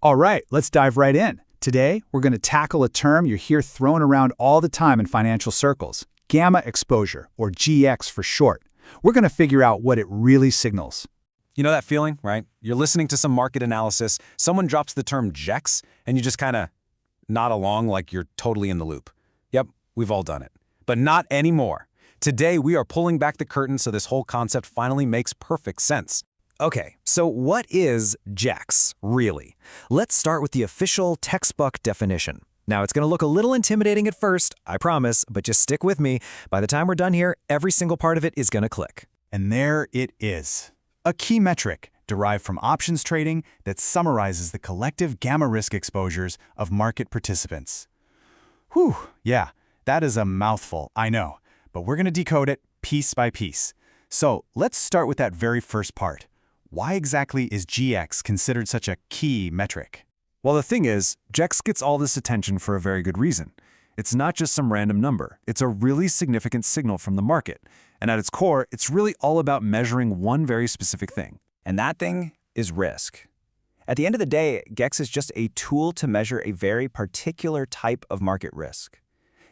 All right, let's dive right in. Today, we're going to tackle a term you hear thrown around all the time in financial circles, gamma exposure, or GX for short. We're going to figure out what it really signals. You know that feeling, right? You're listening to some market analysis, someone drops the term GEX, and you just kind of nod along like you're totally in the loop. Yep, we've all done it. But not anymore. Today, we are pulling back the curtain so this whole concept finally makes perfect sense. Okay, so what is GEX, really? Let's start with the official textbook definition. Now, it's going to look a little intimidating at first, I promise, but just stick with me. By the time we're done here, every single part of it is going to click. And there it is. A key metric derived from options trading that summarizes the collective gamma risk exposures of market participants. Whew, yeah, that is a mouthful, I know, but we're going to decode it piece by piece. So let's start with that very first part. Why exactly is GX considered such a key metric? Well, the thing is, GEX gets all this attention for a very good reason. It's not just some random number. It's a really significant signal from the market. And at its core, it's really all about measuring one very specific thing. And that thing is risk. At the end of the day, GEX is just a tool to measure a very particular type of market risk.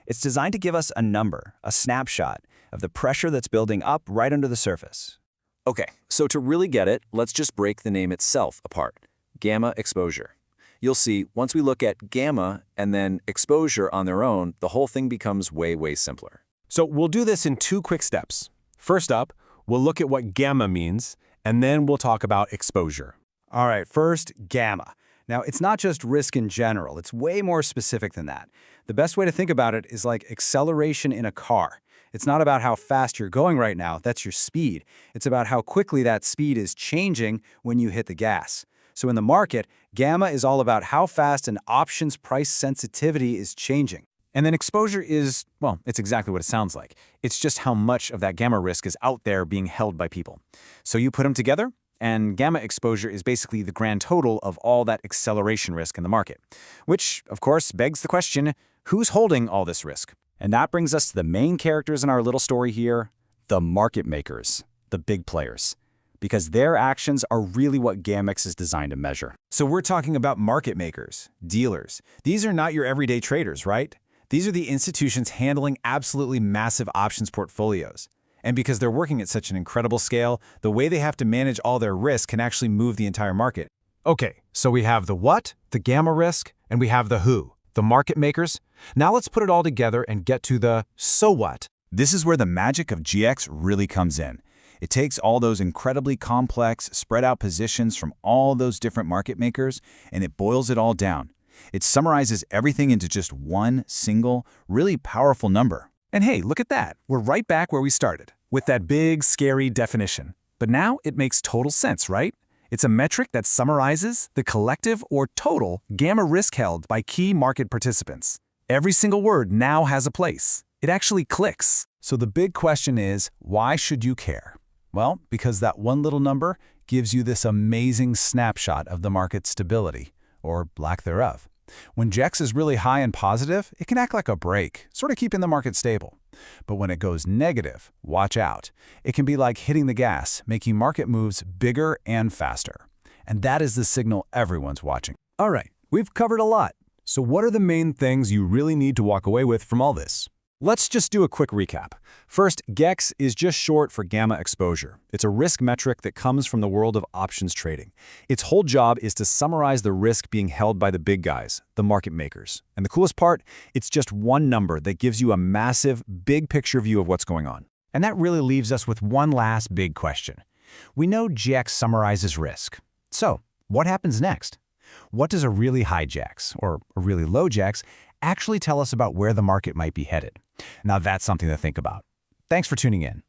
It's designed to give us a number, a snapshot, of the pressure that's building up right under the surface. Okay, so to really get it, let's just break the name itself apart. Gamma exposure. You'll see, once we look at gamma and then exposure on their own, the whole thing becomes way, way simpler. So we'll do this in two quick steps. First up, we'll look at what gamma means, and then we'll talk about exposure. All right, first, gamma. Now, it's not just risk in general. It's way more specific than that. The best way to think about it is like acceleration in a car. It's not about how fast you're going right now. That's your speed. It's about how quickly that speed is changing when you hit the gas. So in the market, gamma is all about how fast an option's price sensitivity is changing. And then exposure is, well, it's exactly what it sounds like. It's just how much of that gamma risk is out there being held by people. So you put them together, and gamma exposure is basically the grand total of all that acceleration risk in the market. Which, of course, begs the question, who's holding all this risk? And that brings us to the main characters in our little story here, the market makers, the big players. Because their actions are really what GAMEX is designed to measure. So we're talking about market makers, dealers. These are not your everyday traders, right? These are the institutions handling absolutely massive options portfolios. And because they're working at such an incredible scale, the way they have to manage all their risk can actually move the entire market. Okay, so we have the what, the gamma risk, and we have the who, the market makers. Now let's put it all together and get to the so what. This is where the magic of GX really comes in. It takes all those incredibly complex, spread out positions from all those different market makers, and it boils it all down. It summarizes everything into just one single, really powerful number. And hey, look at that. We're right back where we started, with that big, scary definition. But now it makes total sense, right? It's a metric that summarizes the collective or total gamma risk held by key market participants. Every single word now has a place. It actually clicks. So the big question is, why should you care? Well, because that one little number gives you this amazing snapshot of the market stability, or lack thereof. When GEX is really high and positive, it can act like a brake, sort of keeping the market stable. But when it goes negative, watch out. It can be like hitting the gas, making market moves bigger and faster. And that is the signal everyone's watching. All right, we've covered a lot. So what are the main things you really need to walk away with from all this? Let's just do a quick recap. First, GEX is just short for gamma exposure. It's a risk metric that comes from the world of options trading. Its whole job is to summarize the risk being held by the big guys, the market makers. And the coolest part, it's just one number that gives you a massive, big picture view of what's going on. And that really leaves us with one last big question. We know GEX summarizes risk. So, what happens next? What does a really high GEX, or a really low GEX, actually tell us about where the market might be headed? Now that's something to think about. Thanks for tuning in.